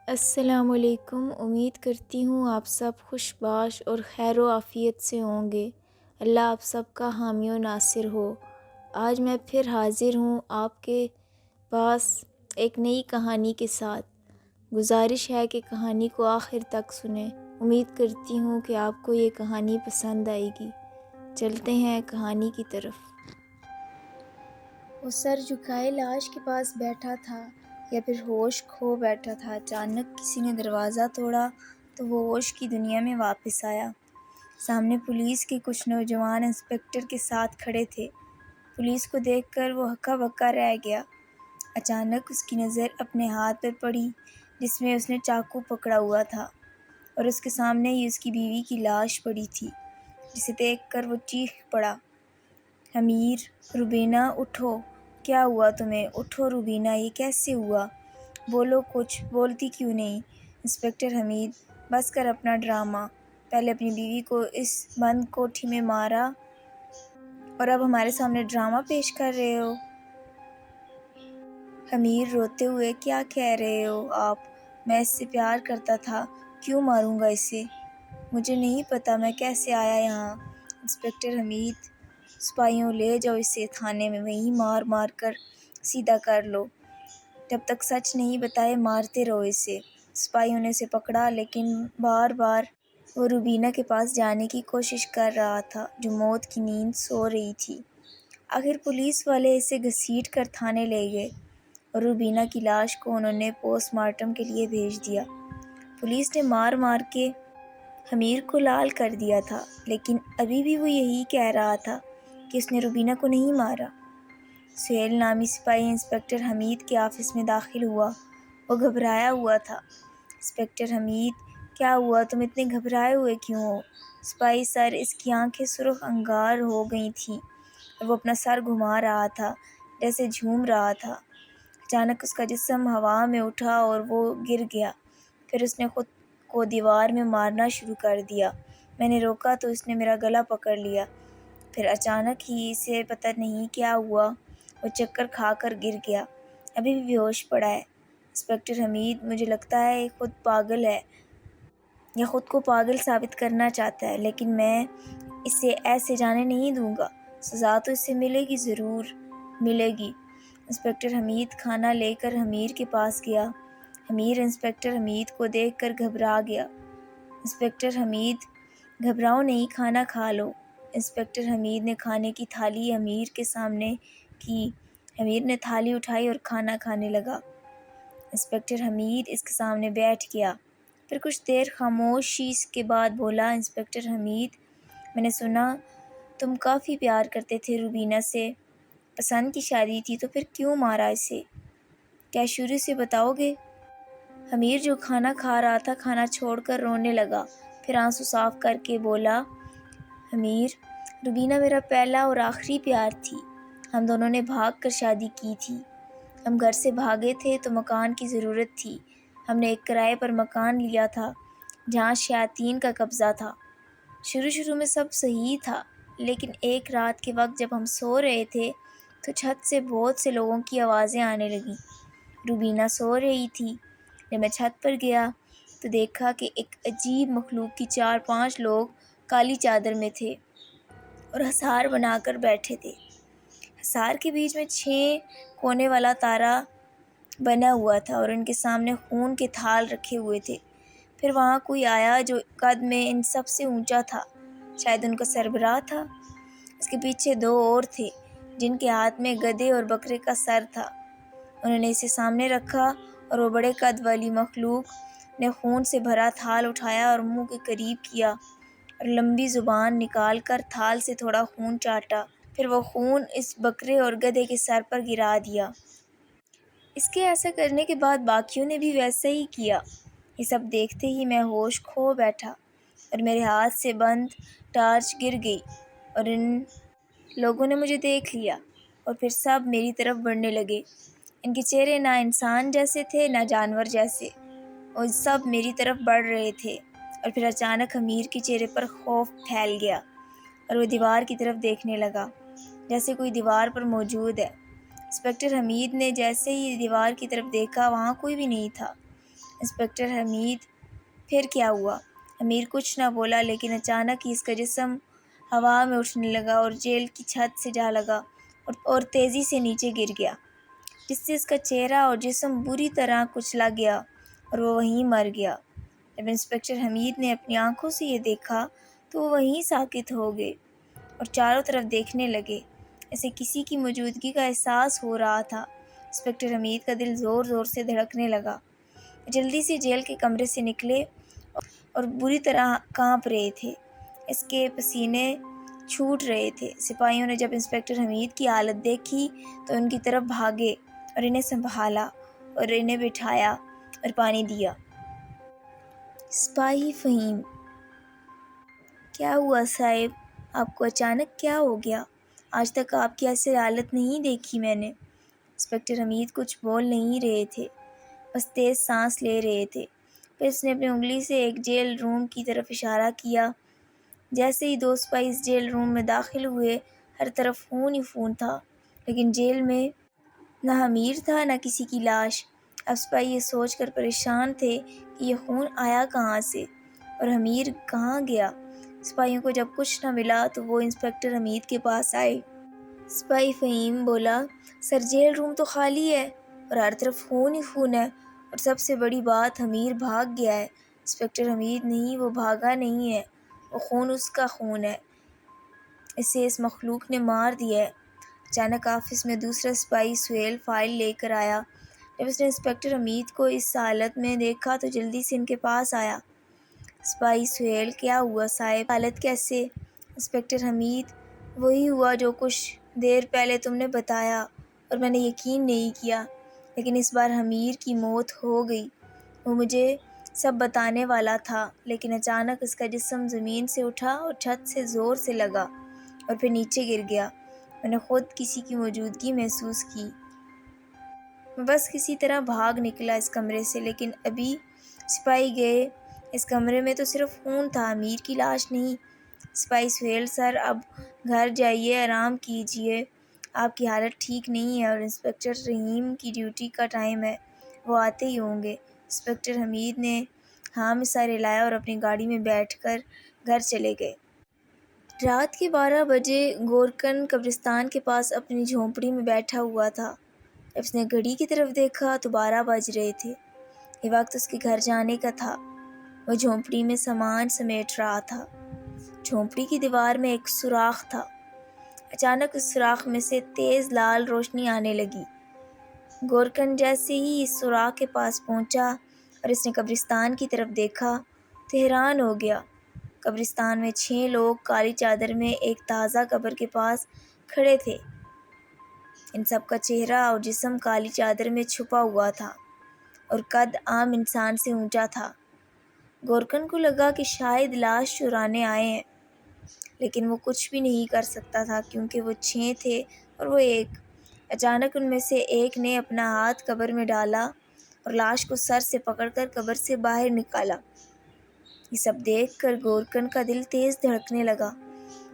السلام علیکم۔ امید کرتی ہوں آپ سب خوش باش اور خیر و عافیت سے ہوں گے۔ اللہ آپ سب کا حامی و ناصر ہو۔ آج میں پھر حاضر ہوں آپ کے پاس ایک نئی کہانی کے ساتھ۔ گزارش ہے کہ کہانی کو آخر تک سنیں۔ امید کرتی ہوں کہ آپ کو یہ کہانی پسند آئے گی۔ چلتے ہیں کہانی کی طرف۔ وہ سر جھکائے لاش کے پاس بیٹھا تھا یا پھر ہوش کھو بیٹھا تھا۔ اچانک کسی نے دروازہ توڑا تو وہ ہوش کی دنیا میں واپس آیا۔ سامنے پولیس کے کچھ نوجوان انسپکٹر کے ساتھ کھڑے تھے۔ پولیس کو دیکھ کر وہ ہکا بکا رہ گیا۔ اچانک اس کی نظر اپنے ہاتھ پر پڑی جس میں اس نے چاقو پکڑا ہوا تھا، اور اس کے سامنے ہی اس کی بیوی کی لاش پڑی تھی، جسے دیکھ کر وہ چیخ پڑا، امیر، روبینہ اٹھو، کیا ہوا تمہیں؟ اٹھو روبینہ، یہ کیسے ہوا؟ بولو کچھ، بولتی کیوں نہیں؟ انسپکٹر حمید، بس کر اپنا ڈرامہ، پہلے اپنی بیوی کو اس بند کوٹھی میں مارا اور اب ہمارے سامنے ڈرامہ پیش کر رہے ہو؟ امیر روتے ہوئے، کیا کہہ رہے ہو آپ؟ میں اس سے پیار کرتا تھا، کیوں ماروں گا اسے؟ مجھے نہیں پتا میں کیسے آیا یہاں۔ انسپکٹر حمید، سپاہیوں لے جاؤ اسے تھانے میں، وہیں مار مار کر سیدھا کر لو، جب تک سچ نہیں بتائے مارتے رہو اسے۔ سپاہیوں نے اسے پکڑا، لیکن بار بار وہ روبینہ کے پاس جانے کی کوشش کر رہا تھا جو موت کی نیند سو رہی تھی۔ آخر پولیس والے اسے گھسیٹ کر تھانے لے گئے اور روبینہ کی لاش کو انہوں نے پوسٹ مارٹم کے لیے بھیج دیا۔ پولیس نے مار مار کے امیر کو لال کر دیا تھا، لیکن ابھی بھی وہ یہی کہہ رہا تھا کہ اس نے روبینہ کو نہیں مارا۔ سہیل نامی سپاہی انسپکٹر حمید کے آفس میں داخل ہوا۔ وہ گھبرایا ہوا تھا۔ انسپکٹر حمید، کیا ہوا؟ تم اتنے گھبرائے ہوئے کیوں ہو؟ سپاہی سر، اس کی آنکھیں سرخ انگار ہو گئی تھیں اور وہ اپنا سر گھما رہا تھا جیسے جھوم رہا تھا۔ اچانک اس کا جسم ہوا میں اٹھا اور وہ گر گیا۔ پھر اس نے خود کو دیوار میں مارنا شروع کر دیا۔ میں نے روکا تو اس نے میرا گلا پکڑ لیا۔ پھر اچانک ہی اسے پتہ نہیں کیا ہوا، وہ چکر کھا کر گر گیا، ابھی بھی بے ہوش پڑا ہے۔ انسپکٹر حمید، مجھے لگتا ہے یہ خود پاگل ہے یا خود کو پاگل ثابت کرنا چاہتا ہے، لیکن میں اسے ایسے جانے نہیں دوں گا۔ سزا تو اسے ملے گی، ضرور ملے گی۔ انسپکٹر حمید کھانا لے کر امیر کے پاس گیا۔ امیر انسپکٹر حمید کو دیکھ کر گھبرا گیا۔ انسپکٹر حمید، گھبراؤ نہیں، کھانا کھا لو۔ انسپکٹر حمید نے کھانے کی تھالی امیر کے سامنے کی۔ امیر نے تھالی اٹھائی اور کھانا کھانے لگا۔ انسپکٹر حمید اس کے سامنے بیٹھ گیا۔ پھر کچھ دیر خاموشی کے بعد بولا، انسپکٹر حمید، میں نے سنا تم کافی پیار کرتے تھے روبینہ سے، پسند کی شادی تھی، تو پھر کیوں مارا اسے؟ کیا شروع سے بتاؤ گے؟ امیر جو کھانا کھا رہا تھا کھانا چھوڑ کر رونے لگا، پھر آنسو صاف کر کے بولا، امیر، روبینہ میرا پہلا اور آخری پیار تھی۔ ہم دونوں نے بھاگ کر شادی کی تھی۔ ہم گھر سے بھاگے تھے تو مکان کی ضرورت تھی۔ ہم نے ایک کرائے پر مکان لیا تھا جہاں شیاطین کا قبضہ تھا۔ شروع میں سب صحیح تھا، لیکن ایک رات کے وقت جب ہم سو رہے تھے تو چھت سے بہت سے لوگوں کی آوازیں آنے لگیں۔ روبینہ سو رہی تھی۔ جب میں چھت پر گیا تو دیکھا کہ ایک عجیب مخلوق کی 4-5 لوگ کالی چادر میں تھے اور حصار بنا کر بیٹھے تھے۔ حصار کے بیچ میں 6 کونے والا تارا بنا ہوا تھا اور ان کے سامنے خون کے تھال رکھے ہوئے تھے۔ پھر وہاں کوئی آیا جو قد میں ان سب سے اونچا تھا، شاید ان کا سربراہ تھا۔ اس کے پیچھے 2 اور تھے جن کے ہاتھ میں گدھے اور بکرے کا سر تھا۔ انہوں نے اسے سامنے رکھا اور وہ بڑے قد والی مخلوق نے خون سے بھرا تھال اٹھایا اور منہ کے قریب کیا اور لمبی زبان نکال کر تھال سے تھوڑا خون چاٹا، پھر وہ خون اس بکرے اور گدھے کے سر پر گرا دیا۔ اس کے ایسا کرنے کے بعد باقیوں نے بھی ویسا ہی کیا۔ یہ سب دیکھتے ہی میں ہوش کھو بیٹھا اور میرے ہاتھ سے بند ٹارچ گر گئی اور ان لوگوں نے مجھے دیکھ لیا اور پھر سب میری طرف بڑھنے لگے۔ ان کے چہرے نہ انسان جیسے تھے نہ جانور جیسے، اور سب میری طرف بڑھ رہے تھے۔ اور پھر اچانک امیر کے چہرے پر خوف پھیل گیا اور وہ دیوار کی طرف دیکھنے لگا جیسے کوئی دیوار پر موجود ہے۔ انسپکٹر حمید نے جیسے ہی دیوار کی طرف دیکھا وہاں کوئی بھی نہیں تھا۔ انسپکٹر حمید: پھر کیا ہوا؟ امیر کچھ نہ بولا، لیکن اچانک ہی اس کا جسم ہوا میں اٹھنے لگا اور جیل کی چھت سے جا لگا اور تیزی سے نیچے گر گیا، جس سے اس کا چہرہ اور جسم بری طرح کچلا گیا اور وہ وہیں مر گیا۔ جب انسپکٹر حمید نے اپنی آنکھوں سے یہ دیکھا تو وہ وہیں ساکت ہو گئے اور چاروں طرف دیکھنے لگے، اسے کسی کی موجودگی کا احساس ہو رہا تھا۔ انسپکٹر حمید کا دل زور زور سے دھڑکنے لگا۔ جلدی سے جیل کے کمرے سے نکلے اور بری طرح کانپ رہے تھے، اس کے پسینے چھوٹ رہے تھے۔ سپاہیوں نے جب انسپکٹر حمید کی حالت دیکھی تو ان کی طرف بھاگے اور انہیں سنبھالا اور انہیں بٹھایا اور پانی دیا۔ سپاہی فہیم: کیا ہوا صاحب؟ آپ کو اچانک کیا ہو گیا؟ آج تک آپ کی ایسی حالت نہیں دیکھی میں نے۔ انسپکٹر حمید کچھ بول نہیں رہے تھے، بس تیز سانس لے رہے تھے۔ پھر اس نے اپنی انگلی سے ایک جیل روم کی طرف اشارہ کیا۔ جیسے ہی دو سپاہی اس جیل روم میں داخل ہوئے، ہر طرف خون ہی خون تھا، لیکن جیل میں نہ امیر تھا نہ کسی کی لاش۔ اب سپاہی یہ سوچ کر پریشان تھے کہ یہ خون آیا کہاں سے اور امیر کہاں گیا۔ سپاہیوں کو جب کچھ نہ ملا تو وہ انسپکٹر حمید کے پاس آئے۔ سپاہی فہیم بولا: سر، جیل روم تو خالی ہے اور ہر طرف خون ہی خون ہے، اور سب سے بڑی بات، امیر بھاگ گیا ہے۔ انسپکٹر حمید: نہیں، وہ بھاگا نہیں ہے، وہ خون اس کا خون ہے، اسے اس مخلوق نے مار دیا ہے۔ اچانک آفس میں دوسرا سپاہی سہیل فائل لے کر آیا۔ جب اس نے انسپکٹر حمید کو اس حالت میں دیکھا تو جلدی سے ان کے پاس آیا۔ سپاہی سہیل: کیا ہوا صاحب؟ حالت کیسے؟ انسپکٹر حمید: وہی ہوا جو کچھ دیر پہلے تم نے بتایا اور میں نے یقین نہیں کیا، لیکن اس بار امیر کی موت ہو گئی۔ وہ مجھے سب بتانے والا تھا، لیکن اچانک اس کا جسم زمین سے اٹھا اور چھت سے زور سے لگا اور پھر نیچے گر گیا۔ میں نے خود کسی کی موجودگی محسوس کی۔ میں بس کسی طرح بھاگ نکلا اس کمرے سے، لیکن ابھی سپاہی گئے، اس کمرے میں تو صرف خون تھا، امیر کی لاش نہیں۔ سپاہی سہیل: سر، اب گھر جائیے، آرام کیجیے، آپ کی حالت ٹھیک نہیں ہے اور انسپکٹر رحیم کی ڈیوٹی کا ٹائم ہے، وہ آتے ہی ہوں گے۔ انسپکٹر حمید نے ہاں میں سر ہلایا اور اپنی گاڑی میں بیٹھ کر گھر چلے گئے۔ رات کے 12 بجے گورکن قبرستان کے پاس اپنی جھونپڑی میں بیٹھا ہوا تھا۔ جب اس نے گھڑی کی طرف دیکھا تو 12 بج رہے تھے، یہ وقت اس کے گھر جانے کا تھا۔ وہ جھونپڑی میں سامان سمیٹ رہا تھا۔ جھونپڑی کی دیوار میں ایک سوراخ تھا۔ اچانک اس سوراخ میں سے تیز لال روشنی آنے لگی۔ گورکن جیسے ہی اس سوراخ کے پاس پہنچا اور اس نے قبرستان کی طرف دیکھا تو حیران ہو گیا۔ قبرستان میں 6 لوگ کالی چادر میں ایک تازہ قبر کے پاس کھڑے تھے۔ ان سب کا چہرہ اور جسم کالی چادر میں چھپا ہوا تھا اور قد عام انسان سے اونچا تھا۔ گورکن کو لگا کہ شاید لاش چرانے آئے ہیں، لیکن وہ کچھ بھی نہیں کر سکتا تھا کیونکہ وہ 6 تھے اور وہ ایک۔ اچانک ان میں سے ایک نے اپنا ہاتھ قبر میں ڈالا اور لاش کو سر سے پکڑ کر قبر سے باہر نکالا۔ یہ سب دیکھ کر گورکن کا دل تیز دھڑکنے لگا۔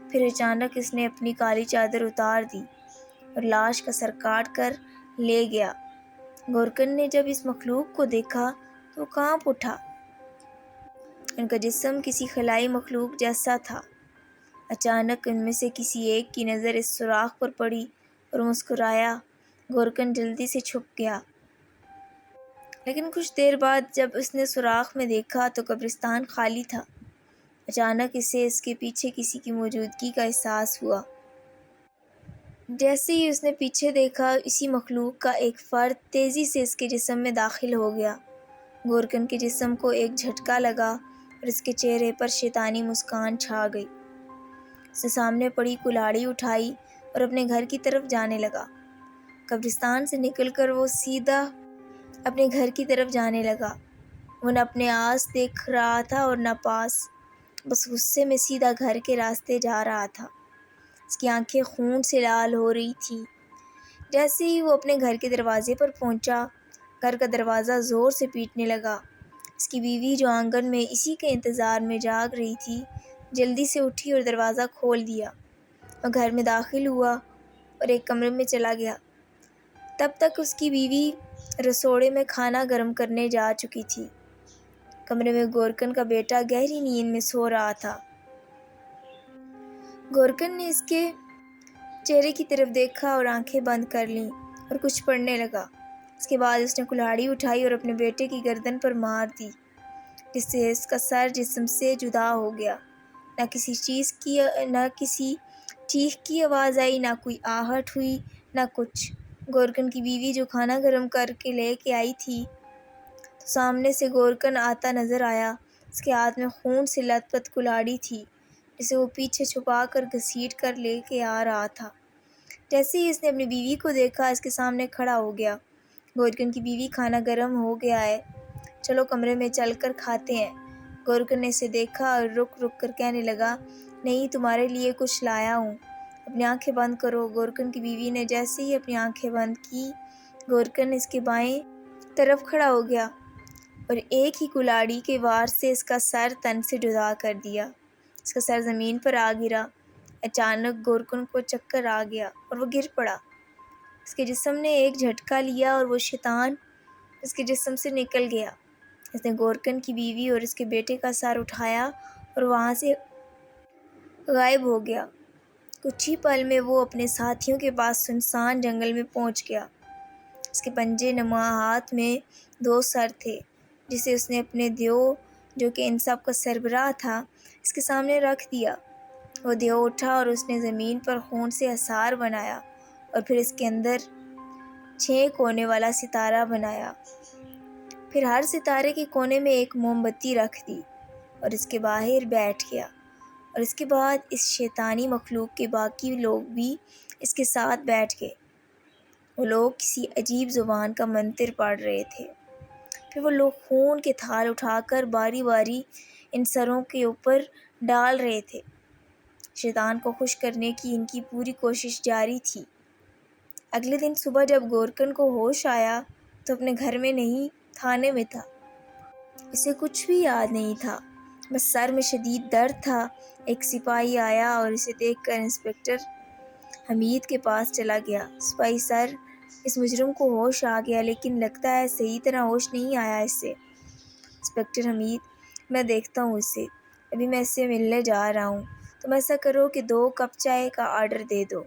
پھر اچانک اس نے اپنی کالی چادر اتار دی اور لاش کا سر کاٹ کر لے گیا۔ گورکن نے جب اس مخلوق کو دیکھا تو وہ کانپ اٹھا۔ ان کا جسم کسی خلائی مخلوق جیسا تھا۔ اچانک ان میں سے کسی ایک کی نظر اس سوراخ پر پڑی اور مسکرایا۔ گورکن جلدی سے چھپ گیا، لیکن کچھ دیر بعد جب اس نے سوراخ میں دیکھا تو قبرستان خالی تھا۔ اچانک اسے اس کے پیچھے کسی کی موجودگی کا احساس ہوا۔ جیسے ہی اس نے پیچھے دیکھا، اسی مخلوق کا ایک فرد تیزی سے اس کے جسم میں داخل ہو گیا۔ گورکن کے جسم کو ایک جھٹکا لگا اور اس کے چہرے پر شیطانی مسکان چھا گئی۔ اس نے سامنے پڑی کلاڑی اٹھائی اور اپنے گھر کی طرف جانے لگا۔ قبرستان سے نکل کر وہ سیدھا اپنے گھر کی طرف جانے لگا۔ وہ نہ اپنے آس دیکھ رہا تھا اور نہ پاس، بس غصے میں سیدھا گھر کے راستے جا رہا تھا۔ اس کی آنکھیں خون سے لال ہو رہی تھیں۔ جیسے ہی وہ اپنے گھر کے دروازے پر پہنچا، گھر کا دروازہ زور سے پیٹنے لگا۔ اس کی بیوی جو آنگن میں اسی کے انتظار میں جاگ رہی تھی، جلدی سے اٹھی اور دروازہ کھول دیا۔ وہ گھر میں داخل ہوا اور ایک کمرے میں چلا گیا۔ تب تک اس کی بیوی رسوڑے میں کھانا گرم کرنے جا چکی تھی۔ کمرے میں گورکن کا بیٹا گہری نیند میں سو رہا تھا۔ گورکن نے اس کے چہرے کی طرف دیکھا اور آنکھیں بند کر لیں اور کچھ پڑھنے لگا۔ اس کے بعد اس نے کلہاڑی اٹھائی اور اپنے بیٹے کی گردن پر مار دی، جس سے اس کا سر جسم سے جدا ہو گیا۔ نہ کسی چیخ کی آواز آئی، نہ کوئی آہٹ ہوئی، نہ کچھ۔ گورکن کی بیوی جو کھانا گرم کر کے لے کے آئی تھی تو سامنے سے گورکن آتا نظر آیا۔ اس کے ہاتھ میں خون سے لت پت کلہاڑی تھی، جسے وہ پیچھے چھپا کر گھسیٹ کر لے کے آ رہا تھا۔ جیسے ہی اس نے اپنی بیوی کو دیکھا، اس کے سامنے کھڑا ہو گیا۔ گورکن کی بیوی، کھانا گرم ہو گیا ہے، چلو کمرے میں چل کر کھاتے ہیں۔ گورکن نے اسے دیکھا اور رک رک کر کہنے لگا، نہیں، تمہارے لیے کچھ لایا ہوں، اپنی آنکھیں بند کرو۔ گورکن کی بیوی نے جیسے ہی اپنی آنکھیں بند کی، گورکن اس کے بائیں طرف کھڑا ہو گیا اور ایک ہی کلاڑی کے وار سے اس کا سر تن سے جدا کر دیا۔ اس کا سر زمین پر آ گرا۔ اچانک گورکن کو چکر آ گیا اور وہ گر پڑا۔ اس کے جسم نے ایک جھٹکا لیا اور وہ شیطان اس کے جسم سے نکل گیا۔ اس نے گورکن کی بیوی اور اس کے بیٹے کا سر اٹھایا اور وہاں سے غائب ہو گیا۔ کچھ ہی پل میں وہ اپنے ساتھیوں کے پاس سنسان جنگل میں پہنچ گیا۔ اس کے پنجے نما ہاتھ میں 2 سر تھے، جسے اس نے اپنے دیو، جو کہ ان سب کا سربراہ تھا، اس کے سامنے رکھ دیا۔ وہ دیو اٹھا اور اس نے زمین پر خون سے آثار بنایا اور پھر اس کے اندر 6 کونے والا ستارہ بنایا۔ پھر ہر ستارے کے کونے میں ایک موم بتی رکھ دی اور اس کے باہر بیٹھ گیا۔ اور اس کے بعد اس شیطانی مخلوق کے باقی لوگ بھی اس کے ساتھ بیٹھ گئے۔ وہ لوگ کسی عجیب زبان کا منتر پڑھ رہے تھے۔ پھر وہ لوگ خون کے تھال اٹھا کر باری باری ان سروں کے اوپر ڈال رہے تھے۔ شیطان کو خوش کرنے کی ان کی پوری کوشش جاری تھی۔ اگلے دن صبح جب گورکن کو ہوش آیا تو اپنے گھر میں نہیں، تھانے میں تھا۔ اسے کچھ بھی یاد نہیں تھا، بس سر میں شدید درد تھا۔ ایک سپاہی آیا اور اسے دیکھ کر انسپکٹر حمید کے پاس چلا گیا۔ سپاہی سر، اس مجرم کو ہوش آ گیا، لیکن لگتا ہے صحیح طرح ہوش نہیں آیا اس سے۔ انسپکٹر حمید، میں دیکھتا ہوں اسے، ابھی میں اس سے ملنے جا رہا ہوں، تم ایسا کرو کہ 2 کپ چائے کا آرڈر دے دو۔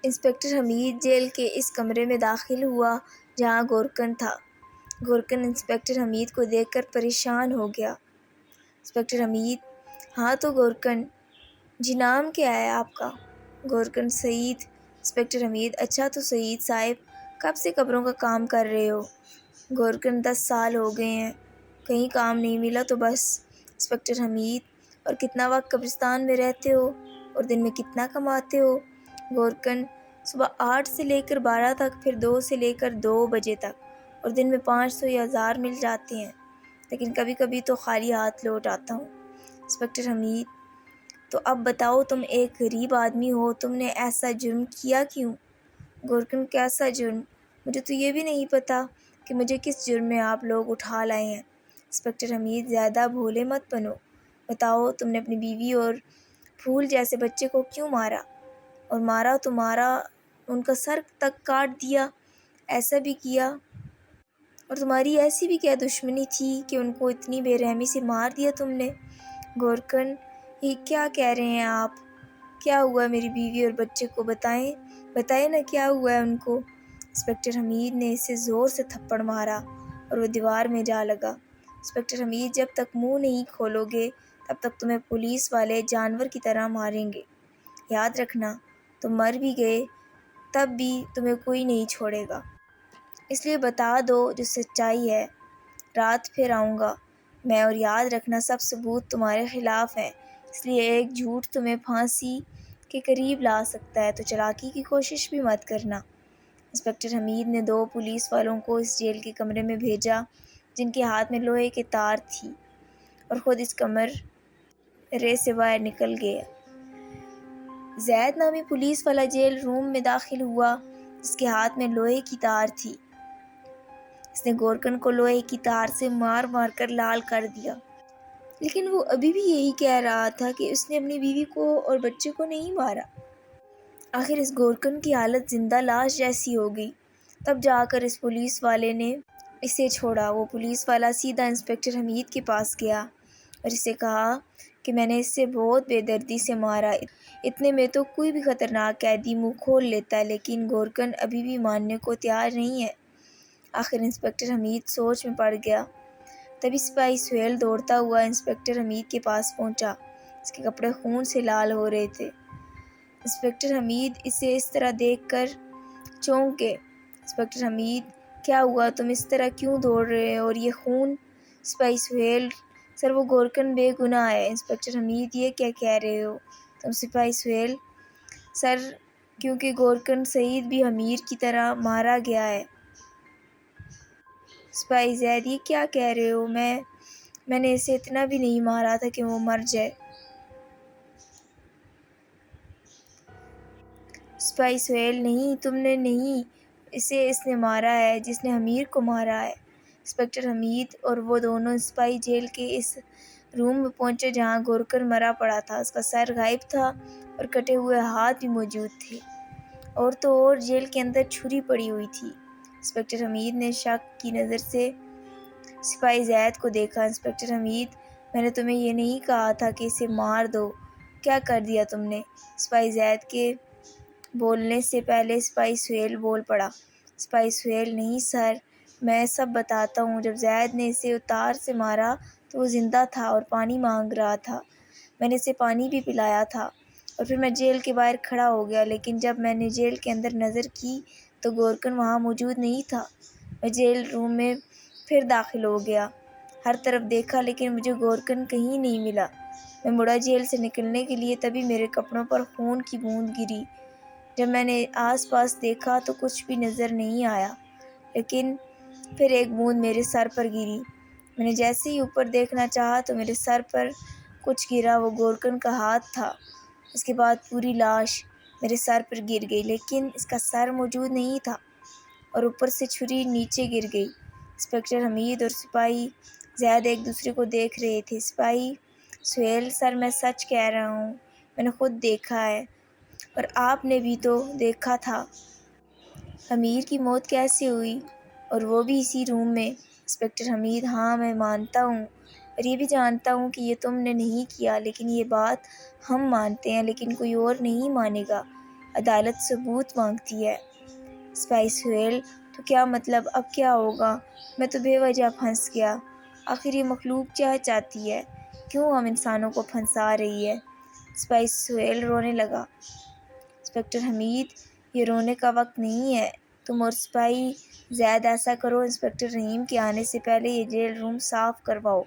انسپکٹر حمید جیل کے اس کمرے میں داخل ہوا جہاں گورکن تھا۔ گورکن انسپکٹر حمید کو دیکھ کر پریشان ہو گیا۔ انسپکٹر حمید، ہاں تو گورکن جی، نام کیا ہے آپ کا؟ گورکن، سعید۔ انسپکٹر حمید، اچھا تو سعید صاحب، کب سے قبروں کا کام کر رہے ہو؟ گورکن، 10 سال ہو گئے ہیں، کہیں کام نہیں ملا تو بس۔ انسپکٹر حمید، اور کتنا وقت قبرستان میں رہتے ہو اور دن میں کتنا کماتے ہو؟ گورکن، صبح 8 سے لے کر 12 تک، پھر 2 سے لے کر 2 بجے تک، اور دن میں 500 یا 1000 مل جاتے ہیں، لیکن کبھی کبھی تو خالی ہاتھ لوٹ آتا ہوں۔ انسپکٹر حمید، تو اب بتاؤ، تم ایک غریب آدمی ہو، تم نے ایسا جرم کیا کیوں؟ گورکن، کیسا جرم؟ مجھے تو یہ بھی نہیں پتا کہ مجھے کس جرم میں آپ لوگ اٹھا لائے ہیں۔ انسپکٹر حمید، زیادہ بھولے مت بنو، بتاؤ تم نے اپنی بیوی اور پھول جیسے بچے کو کیوں مارا؟ اور مارا تو مارا، ان کا سر تک کاٹ دیا، ایسا بھی کیا؟ اور تمہاری ایسی بھی کیا دشمنی تھی کہ ان کو اتنی بے رحمی سے مار دیا تم نے؟ گورکن، یہ کیا کہہ رہے ہیں آپ؟ کیا ہوا میری بیوی اور بچے کو؟ بتائیں نا، کیا ہوا ہے ان کو؟ انسپکٹر حمید نے اسے زور سے تھپڑ مارا اور وہ دیوار میں جا لگا۔ انسپکٹر حمید، جب تک منہ نہیں کھولو گے تب تک تمہیں پولیس والے جانور کی طرح ماریں گے، یاد رکھنا، تم مر بھی گئے تب بھی تمہیں کوئی نہیں چھوڑے گا، اس لیے بتا دو جو سچائی ہے، رات پھر آؤں گا میں، اور یاد رکھنا سب ثبوت تمہارے خلاف ہیں، اس لیے ایک جھوٹ تمہیں پھانسی کے قریب لا سکتا ہے، تو چالاکی کی کوشش بھی مت کرنا۔ انسپکٹر حمید نے 2 پولیس والوں کو اس جیل کے کمرے میں بھیجا جن کے ہاتھ میں لوہے کی تار تھی، اور خود اس کمرے سے باہر نکل گئے۔ زید نامی پولیس والا جیل روم میں داخل ہوا جس کے ہاتھ میں لوہے کی تار تھی۔ اس نے گورکن کو لوہے کی تار سے مار مار کر لال کر دیا، لیکن وہ ابھی بھی یہی کہہ رہا تھا کہ اس نے اپنی بیوی کو اور بچے کو نہیں مارا۔ آخر اس گورکن کی حالت زندہ لاش جیسی ہو گئی، تب جا کر اس پولیس والے نے اسے چھوڑا۔ وہ پولیس والا سیدھا انسپکٹر حمید کے پاس گیا اور اسے کہا کہ میں نے اسے بہت بے دردی سے مارا۔ اتنے میں تو کوئی بھی خطرناک قیدی منہ کھول لیتا ہے، لیکن گورکن ابھی بھی ماننے کو تیار نہیں ہے۔ آخر انسپکٹر حمید سوچ میں پڑ گیا۔ تبھی سپاہی سہیل دوڑتا ہوا انسپکٹر حمید کے پاس پہنچا۔ اس کے کپڑے خون سے لال ہو رہے تھے۔ انسپکٹر حمید اسے اس طرح دیکھ کر چونک گئے۔ انسپکٹر حمید، کیا ہوا؟ تم اس طرح کیوں دوڑ رہے ہو اور یہ خون؟ سپاہی سہیل، سر وہ گورکن بے گناہ ہے۔ انسپکٹر حمید، یہ کیا کہہ رہے ہو تم؟ سپاہی سہیل، سر کیونکہ گورکن سعید بھی امیر کی طرح مارا گیا ہے۔ سپاہی زید، یہ کیا کہہ رہے ہو؟ میں نے اسے اتنا بھی نہیں مارا تھا کہ وہ مر جائے۔ سپاہی سہیل، نہیں، تم نے نہیں، اسے اس نے مارا ہے جس نے امیر کو مارا ہے۔ انسپکٹر حمید اور وہ دونوں سپاہی جیل کے اس روم میں پہنچے جہاں گورکن مرا پڑا تھا۔ اس کا سر غائب تھا اور کٹے ہوئے ہاتھ بھی موجود تھے، اور تو اور جیل کے اندر چھری پڑی ہوئی تھی۔ انسپکٹر حمید نے شک کی نظر سے سپاہی زید کو دیکھا۔ انسپکٹر حمید، میں نے تمہیں یہ نہیں کہا تھا کہ اسے مار دو؟ کیا کر دیا تم نے؟ سپاہی زید کے بولنے سے پہلے سپاہی سہیل بول پڑا۔ سپاہی سہیل، نہیں سر، میں سب بتاتا ہوں۔ جب زید نے اسے تار سے مارا تو وہ زندہ تھا اور پانی مانگ رہا تھا۔ میں نے اسے پانی بھی پلایا تھا اور پھر میں جیل کے باہر کھڑا ہو گیا، لیکن جب میں نے جیل کے اندر نظر کی تو گورکن وہاں موجود نہیں تھا۔ میں جیل روم میں پھر داخل ہو گیا، ہر طرف دیکھا، لیکن مجھے گورکن کہیں نہیں ملا۔ میں مڑا جیل سے نکلنے کے لیے، تبھی میرے کپڑوں پر خون کی بوند گری۔ جب میں نے آس پاس دیکھا تو کچھ بھی نظر نہیں آیا، لیکن پھر ایک بوند میرے سر پر گری۔ میں نے جیسے ہی اوپر دیکھنا چاہا تو میرے سر پر کچھ گرا۔ وہ گورکن کا ہاتھ تھا۔ اس کے بعد پوری لاش میرے سر پر گر گئی، لیکن اس کا سر موجود نہیں تھا اور اوپر سے چھری نیچے گر گئی۔ انسپکٹر حمید اور سپاہی زید ایک دوسرے کو دیکھ رہے تھے۔ سپاہی سہیل، سر میں سچ کہہ رہا ہوں، میں نے خود دیکھا ہے، اور آپ نے بھی تو دیکھا تھا۔ امیر کی موت کیسے ہوئی، اور وہ بھی اسی روم میں؟ انسپکٹر حمید، ہاں میں مانتا ہوں، اور یہ بھی جانتا ہوں کہ یہ تم نے نہیں کیا، لیکن یہ بات ہم مانتے ہیں، لیکن کوئی اور نہیں مانے گا۔ عدالت ثبوت مانگتی ہے۔ سپاہی سہیل، تو کیا مطلب؟ اب کیا ہوگا؟ میں تو بے وجہ پھنس گیا۔ آخر یہ مخلوق کیا چاہتی ہے؟ کیوں ہم انسانوں کو پھنسا رہی ہے؟ سپاہی سہیل رونے لگا۔ انسپکٹر حمید، یہ رونے کا وقت نہیں ہے۔ تم اور سپاہی زید ایسا کرو، انسپکٹر رحیم کے آنے سے پہلے یہ جیل روم صاف کرواؤ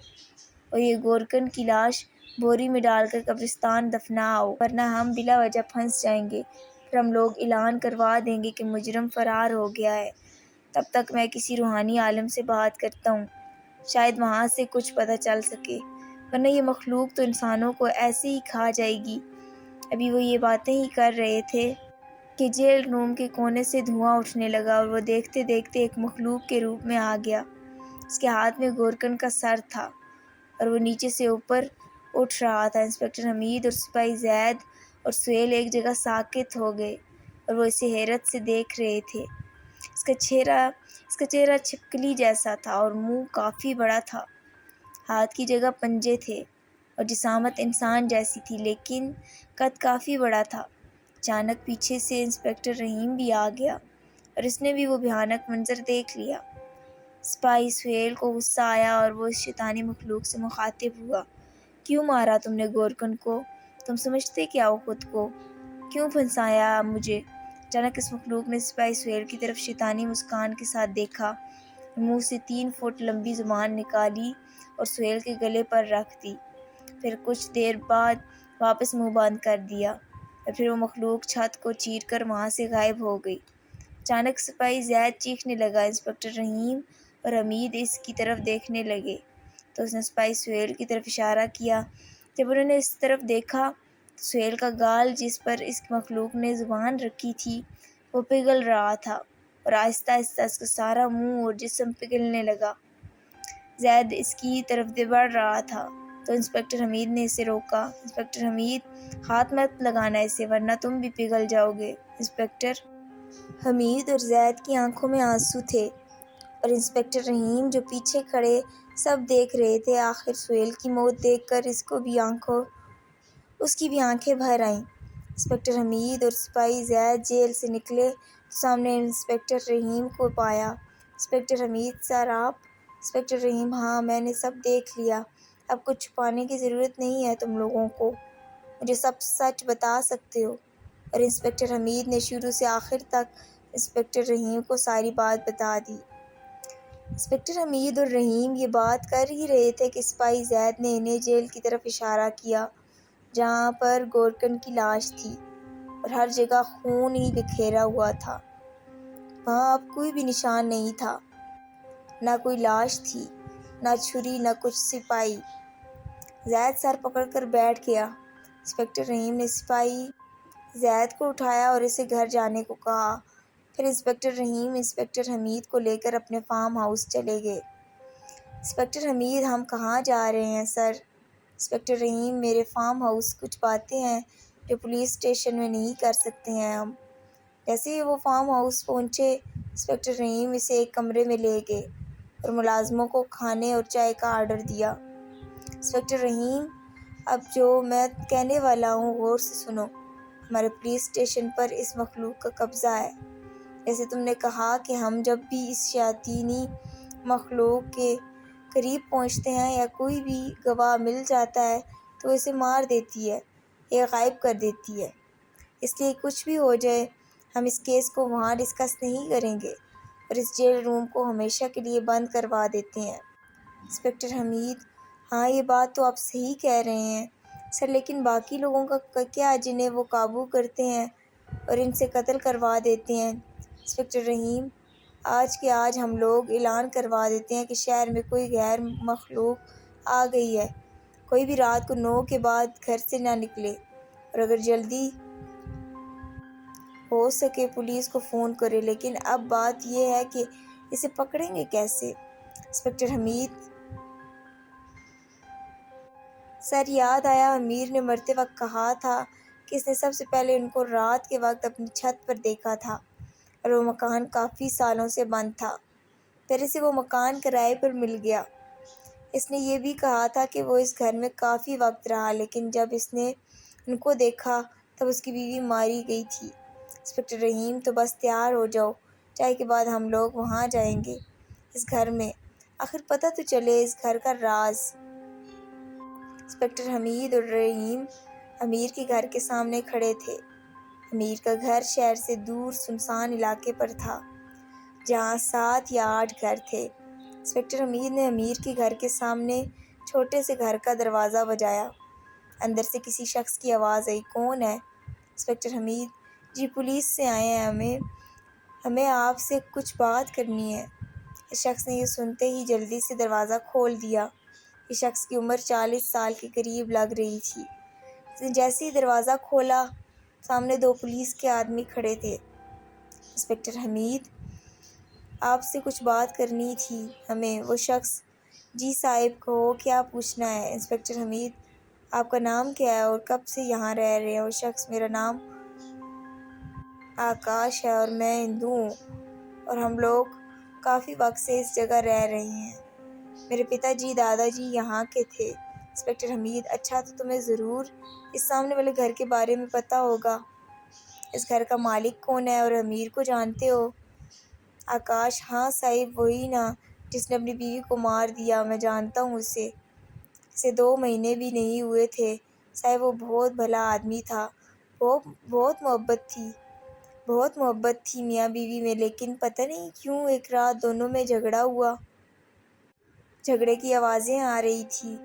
اور یہ گورکن کی لاش بوری میں ڈال کر قبرستان دفناؤ، ورنہ ہم بلا وجہ پھنس جائیں گے۔ پھر ہم لوگ اعلان کروا دیں گے کہ مجرم فرار ہو گیا ہے۔ تب تک میں کسی روحانی عالم سے بات کرتا ہوں، شاید وہاں سے کچھ پتہ چل سکے، ورنہ یہ مخلوق تو انسانوں کو ایسے ہی کھا جائے گی۔ ابھی وہ یہ باتیں ہی کر رہے تھے کہ جیل روم کے کونے سے دھواں اٹھنے لگا اور وہ دیکھتے دیکھتے ایک مخلوق کے روپ میں آ گیا۔ اس کے ہاتھ میں گورکن کا سر تھا اور وہ نیچے سے اوپر اٹھ رہا تھا۔ انسپکٹر حمید اور سپاہی زید اور سہیل ایک جگہ ساکت ہو گئے اور وہ اسے حیرت سے دیکھ رہے تھے۔ اس کا چہرہ چھپکلی جیسا تھا اور منہ کافی بڑا تھا۔ ہاتھ کی جگہ پنجے تھے اور جسامت انسان جیسی تھی، لیکن قد کافی بڑا تھا۔ اچانک پیچھے سے انسپکٹر رحیم بھی آ گیا اور اس نے بھی وہ بھیانک منظر دیکھ لیا۔ سپاہی سہیل کو غصہ آیا اور وہ اس شیطانی مخلوق سے مخاطب ہوا۔ کیوں مارا تم نے گورکن کو؟ تم سمجھتے کیا ہو خود کو؟ کیوں پھنسایا مجھے؟ اچانک اس مخلوق نے سپاہی سہیل کی طرف شیطانی مسکان کے ساتھ دیکھا، منہ سے 3 فٹ لمبی زبان نکالی اور سہیل کے گلے پر رکھ دی، پھر کچھ دیر بعد واپس منہ بند کر دیا، اور پھر وہ مخلوق چھت کو چیر کر وہاں سے غائب ہو گئی۔ اچانک سپاہی زید چیخنے لگا۔ انسپکٹر رحیم اور حمید اس کی طرف دیکھنے لگے تو اس نے سپاہی سہیل کی طرف اشارہ کیا۔ جب انہوں نے اس طرف دیکھا تو سہیل کا گال، جس پر اس مخلوق نے زبان رکھی تھی، وہ پگھل رہا تھا اور آہستہ آہستہ اس کا سارا منہ اور جسم پگھلنے لگا۔ زید اس کی طرف بڑھ رہا تھا تو انسپکٹر حمید نے اسے روکا۔ انسپکٹر حمید، ہاتھ مت لگانا اسے، ورنہ تم بھی پگھل جاؤ گے۔ انسپکٹر حمید اور زید کی آنکھوں میں آنسو تھے اور انسپکٹر رحیم جو پیچھے کھڑے سب دیکھ رہے تھے۔ آخر سہیل کی موت دیکھ کر اس کی بھی آنکھیں بھر آئیں۔ انسپکٹر حمید اور سپاہی زید جیل سے نکلے تو سامنے انسپکٹر رحیم کو پایا۔ انسپکٹر حمید: سر آپ؟ انسپکٹر رحیم: ہاں، میں نے سب دیکھ لیا، اب کچھ چھپانے کی ضرورت نہیں ہے تم لوگوں کو، مجھے سب سچ بتا سکتے ہو۔ اور انسپکٹر حمید نے شروع سے آخر تک انسپکٹر رحیم کو ساری بات بتا دی۔ انسپکٹر حمید اور رحیم یہ بات کر ہی رہے تھے کہ سپاہی زید نے انہیں جیل کی طرف اشارہ کیا جہاں پر گورکن کی لاش تھی اور ہر جگہ خون ہی بکھرا ہوا تھا۔ وہاں اب کوئی بھی نشان نہیں تھا، نہ کوئی لاش تھی، نہ چھری، نہ کچھ۔ سپاہی زید سر پکڑ کر بیٹھ گیا۔ انسپکٹر رحیم نے سپاہی زید کو اٹھایا اور اسے گھر جانے کو کہا۔ پھر انسپکٹر رحیم انسپکٹر حمید کو لے کر اپنے فارم ہاؤس چلے گئے۔ انسپکٹر حمید: ہم کہاں جا رہے ہیں سر؟ انسپکٹر رحیم: میرے فارم ہاؤس، کچھ باتیں ہیں جو پولیس اسٹیشن میں نہیں کر سکتے ہیں ہم۔ جیسے ہی وہ فارم ہاؤس پہنچے، انسپکٹر رحیم اسے ایک کمرے میں لے گئے اور ملازموں کو کھانے اور چائے کا آرڈر دیا۔ انسپکٹر رحیم: اب جو میں کہنے والا ہوں غور سے سنو۔ ہمارے پولیس اسٹیشن پر اس مخلوق کا قبضہ ہے۔ جیسے تم نے کہا کہ ہم جب بھی اس شیاطینی مخلوق کے قریب پہنچتے ہیں یا کوئی بھی گواہ مل جاتا ہے تو وہ اسے مار دیتی ہے یا غائب کر دیتی ہے، اس لیے کچھ بھی ہو جائے ہم اس کیس کو وہاں ڈسکس نہیں کریں گے اور اس جیل روم کو ہمیشہ کے لیے بند کروا دیتے ہیں۔ انسپکٹر حمید: ہاں، یہ بات تو آپ صحیح کہہ رہے ہیں سر، لیکن باقی لوگوں کا کیا جنہیں وہ قابو کرتے ہیں اور ان سے قتل کروا دیتے ہیں؟ انسپکٹر رحیم: آج کے آج ہم لوگ اعلان کروا دیتے ہیں کہ شہر میں کوئی غیر مخلوق آ گئی ہے، کوئی بھی رات کو 9 کے بعد گھر سے نہ نکلے اور اگر جلدی ہو سکے پولیس کو فون کرے۔ لیکن اب بات یہ ہے کہ اسے پکڑیں گے کیسے؟ انسپکٹر حمید: سر یاد آیا، امیر نے مرتے وقت کہا تھا کہ اس نے سب سے پہلے ان کو رات کے وقت اپنی چھت پر دیکھا تھا اور وہ مکان کافی سالوں سے بند تھا، پھر اسے وہ مکان کرائے پر مل گیا۔ اس نے یہ بھی کہا تھا کہ وہ اس گھر میں کافی وقت رہا، لیکن جب اس نے ان کو دیکھا تب اس کی بیوی ماری گئی تھی۔ انسپکٹر رحیم: تو بس تیار ہو جاؤ، چائے کے بعد ہم لوگ وہاں جائیں گے، اس گھر میں، آخر پتہ تو چلے اس گھر کا راز۔ انسپکٹر حمید اور رحیم امیر کے گھر کے سامنے کھڑے تھے۔ امیر کا گھر شہر سے دور سنسان علاقے پر تھا جہاں 7 یا 8 گھر تھے۔ انسپکٹر حمید نے امیر کے گھر کے سامنے چھوٹے سے گھر کا دروازہ بجایا۔ اندر سے کسی شخص کی آواز آئی: کون ہے؟ انسپکٹر حمید: جی پولیس سے آئے ہیں، ہمیں آپ سے کچھ بات کرنی ہے۔ اس شخص نے یہ سنتے ہی جلدی سے دروازہ کھول دیا۔ اس شخص کی عمر 40 سال کے قریب لگ رہی تھی۔ اس نے جیسے ہی دروازہ کھولا، سامنے 2 پولیس کے آدمی کھڑے تھے۔ انسپکٹر حمید: آپ سے کچھ بات کرنی تھی ہمیں۔ وہ شخص: جی صاحب کہو، کیا پوچھنا ہے؟ انسپکٹر حمید: آپ کا نام کیا ہے اور کب سے یہاں رہ رہے ہیں؟ وہ شخص: میرا نام آکاش ہے اور میں ہندو ہوں اور ہم لوگ کافی وقت سے اس جگہ رہ رہے ہیں، میرے پتا جی دادا جی یہاں کے تھے۔ انسپکٹر حمید: اچھا، تو تمہیں ضرور اس سامنے والے گھر کے بارے میں پتہ ہوگا، اس گھر کا مالک کون ہے اور امیر کو جانتے ہو؟ آکاش: ہاں صاحب، وہی نا جس نے اپنی بیوی کو مار دیا، میں جانتا ہوں اسے 2 مہینے بھی نہیں ہوئے تھے صاحب، وہ بہت بھلا آدمی تھا، بہت محبت تھی میاں بیوی میں، لیکن پتہ نہیں کیوں ایک رات دونوں میں جھگڑا ہوا، جھگڑے کی آوازیں آ رہی تھی،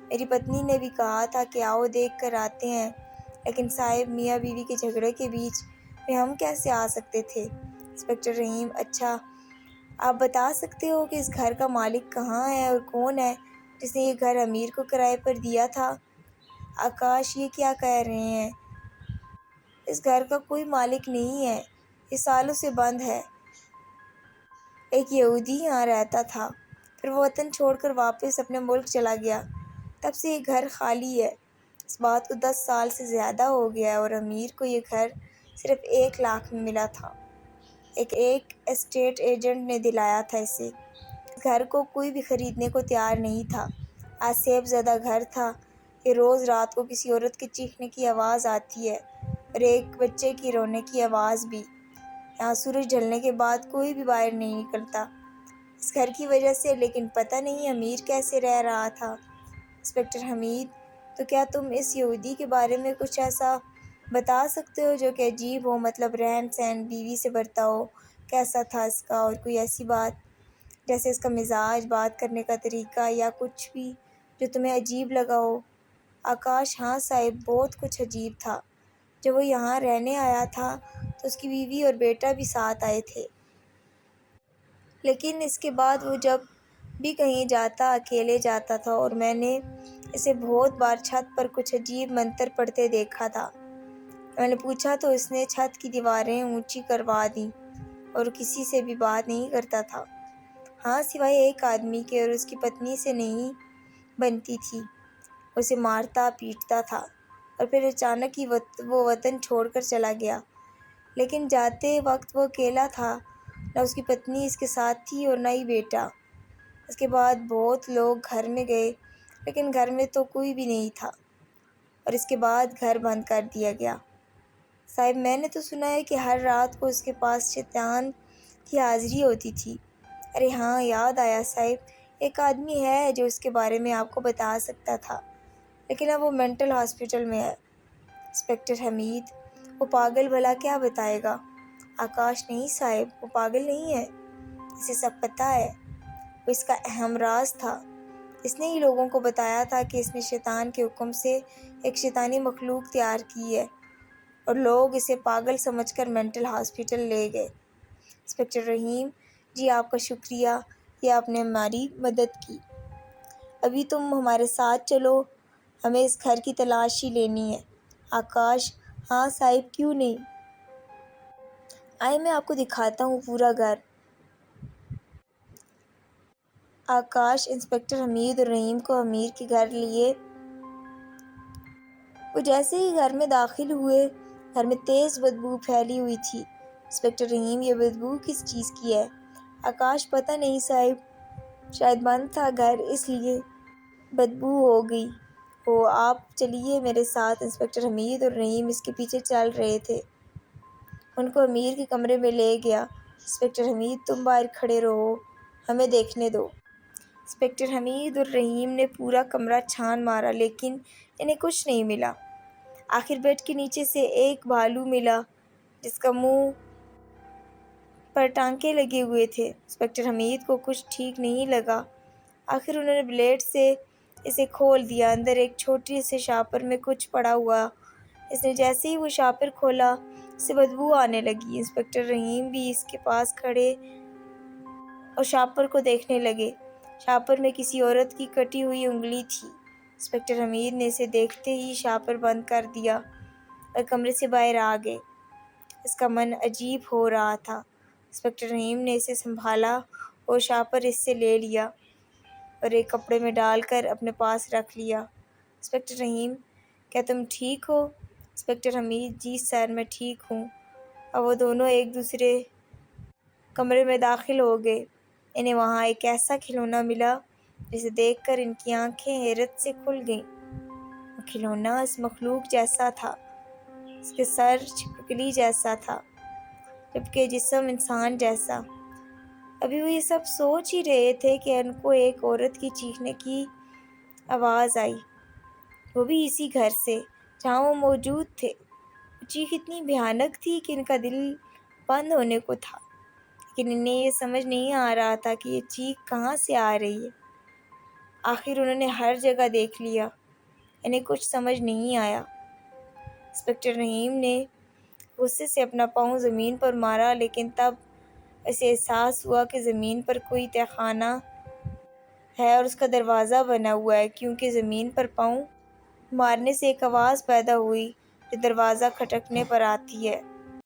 میری پتنی نے بھی کہا تھا کہ آؤ دیکھ کر آتے ہیں، لیکن صاحب میاں بیوی کے جھگڑے کے بیچ میں ہم کیسے آ سکتے تھے؟ انسپکٹر رحیم: اچھا، آپ بتا سکتے ہو کہ اس گھر کا مالک کہاں ہے اور کون ہے جس نے یہ گھر امیر کو کرائے پر دیا تھا؟ آکاش: یہ کیا کہہ رہے ہیں، اس گھر کا کوئی مالک نہیں ہے، یہ سالوں سے بند ہے، ایک یہودی یہاں رہتا تھا، پھر وہ وطن چھوڑ کر واپس اپنے ملک چلا گیا، تب سے یہ گھر خالی ہے، اس بات کو 10 سال سے زیادہ ہو گیا ہے اور امیر کو یہ گھر صرف 1 لاکھ میں ملا تھا، ایک اسٹیٹ ایجنٹ نے دلایا تھا اسے۔ گھر کو کوئی بھی خریدنے کو تیار نہیں تھا۔ آصف زدہ گھر تھا کہ روز رات کو کسی عورت کے چیخنے کی آواز آتی ہے اور ایک بچے کی رونے کی آواز بھی۔ یہاں سورج ڈھلنے کے بعد کوئی بھی باہر نہیں نکلتا اس گھر کی وجہ سے، لیکن پتہ نہیں امیر کیسے رہ رہا تھا۔ انسپکٹر حمید، تو کیا تم اس یہودی کے بارے میں کچھ ایسا بتا سکتے ہو جو کہ عجیب ہو، مطلب رہن سہن، بیوی سے برتاؤ کیسا تھا اس کا، اور کوئی ایسی بات جیسے اس کا مزاج، بات کرنے کا طریقہ یا کچھ بھی جو تمہیں عجیب لگا ہو؟ آکاش: ہاں صاحب، بہت کچھ عجیب تھا۔ جب وہ یہاں رہنے آیا تھا تو اس کی بیوی اور بیٹا بھی ساتھ آئے تھے، لیکن اس کے بعد وہ جب بھی کہیں جاتا اکیلے جاتا تھا، اور میں نے اسے بہت بار چھت پر کچھ عجیب منتر پڑھتے دیکھا تھا۔ میں نے پوچھا تو اس نے چھت کی دیواریں اونچی کروا دیں اور کسی سے بھی بات نہیں کرتا تھا، ہاں سوائے ایک آدمی کے، اور اس کی پتنی سے نہیں بنتی تھی، اسے مارتا پیٹتا تھا، اور پھر اچانک ہی وہ وطن چھوڑ کر چلا گیا، لیکن جاتے وقت وہ اکیلا تھا، نہ اس کی پتنی اس کے ساتھ تھی اور نہ ہی بیٹا۔ اس کے بعد بہت لوگ گھر میں گئے لیکن گھر میں تو کوئی بھی نہیں تھا، اور اس کے بعد گھر بند کر دیا گیا۔ صاحب: میں نے تو سنا ہے کہ ہر رات کو اس کے پاس شیطان کی حاضری ہوتی تھی۔ ارے ہاں، یاد آیا صاحب، ایک آدمی ہے جو اس کے بارے میں آپ کو بتا سکتا تھا، لیکن اب وہ مینٹل ہاسپٹل میں ہے۔ انسپکٹر حمید: وہ پاگل بھلا کیا بتائے گا؟ آکاش: نہیں صاحب، وہ پاگل نہیں ہے، اسے سب پتہ ہے، وہ اس کا اہم راز تھا۔ اس نے ہی لوگوں کو بتایا تھا کہ اس نے شیطان کے حکم سے ایک شیطانی مخلوق تیار کی ہے، اور لوگ اسے پاگل سمجھ کر مینٹل ہاسپٹل لے گئے۔ انسپکٹر رحیم: جی آپ کا شکریہ کہ آپ نے ہماری مدد کی۔ ابھی تم ہمارے ساتھ چلو، ہمیں اس گھر کی تلاشی لینی ہے۔ آکاش: ہاں صاحب، کیوں نہیں، آئیں میں آپ کو دکھاتا ہوں پورا گھر۔ آکاش انسپکٹر حمید اور رحیم کو امیر کے گھر لیے۔ وہ جیسے ہی گھر میں داخل ہوئے، گھر میں تیز بدبو پھیلی ہوئی تھی۔ انسپکٹر رحیم: یہ بدبو کس چیز کی ہے؟ آکاش: پتہ نہیں صاحب، شاید بند تھا گھر اس لیے بدبو ہو گئی ہو۔ آپ چلیے میرے ساتھ۔ انسپکٹر حمید اور رحیم اس کے پیچھے چل رہے تھے، ان کو امیر کے کمرے میں لے گیا۔ انسپکٹر حمید: تم باہر کھڑے رہو، ہمیں دیکھنے دو۔ انسپکٹر حمید اور رحیم نے پورا کمرہ چھان مارا لیکن انہیں کچھ نہیں ملا۔ آخر بیڈ کے نیچے سے ایک بھالو ملا جس کا منہ پر ٹانکے لگے ہوئے تھے۔ انسپکٹر حمید کو کچھ ٹھیک نہیں لگا، آخر انہوں نے بلیڈ سے اسے کھول دیا۔ اندر ایک چھوٹے سے شاپر میں کچھ پڑا ہوا۔ اس نے جیسے ہی وہ شاپر کھولا، اس سے بدبو آنے لگی۔ انسپکٹر رحیم بھی اس کے پاس کھڑے اور شاپر کو دیکھنے لگے۔ شاپر میں کسی عورت کی کٹی ہوئی انگلی تھی۔ انسپکٹر حمید نے اسے دیکھتے ہی شاپر بند کر دیا اور کمرے سے باہر آ گئے۔ اس کا من عجیب ہو رہا تھا۔ انسپکٹر رحیم نے اسے سنبھالا اور شاپر اس سے لے لیا اور ایک کپڑے میں ڈال کر اپنے پاس رکھ لیا۔ انسپکٹر رحیم: کیا تم ٹھیک ہو؟ انسپکٹر حمید: جی سر، میں ٹھیک ہوں۔ اب وہ دونوں ایک دوسرے کمرے میں داخل ہو گئے۔ انہیں وہاں ایک ایسا کھلونا ملا جسے دیکھ کر ان کی آنکھیں حیرت سے کھل گئیں۔ وہ کھلونا اس مخلوق جیسا تھا، اس کے سر چھپکلی جیسا تھا جبکہ جسم انسان جیسا۔ ابھی وہ یہ سب سوچ ہی رہے تھے کہ ان کو ایک عورت کی چیخنے کی آواز آئی، وہ بھی اسی گھر سے جہاں وہ موجود تھے۔ وہ چیخ اتنی بھیانک تھی کہ ان کا دل بند ہونے کو تھا، لیکن انہیں یہ سمجھ نہیں آ رہا تھا کہ یہ چیخ کہاں سے آ رہی ہے۔ آخر انہوں نے ہر جگہ دیکھ لیا، انہیں کچھ سمجھ نہیں آیا۔ انسپکٹر رحیم نے غصے سے اپنا پاؤں زمین پر مارا، لیکن تب اسے احساس ہوا کہ زمین پر کوئی تہہ خانہ ہے اور اس کا دروازہ بنا ہوا ہے، کیونکہ زمین پر پاؤں مارنے سے ایک آواز پیدا ہوئی جو دروازہ کھٹکنے پر آتی ہے۔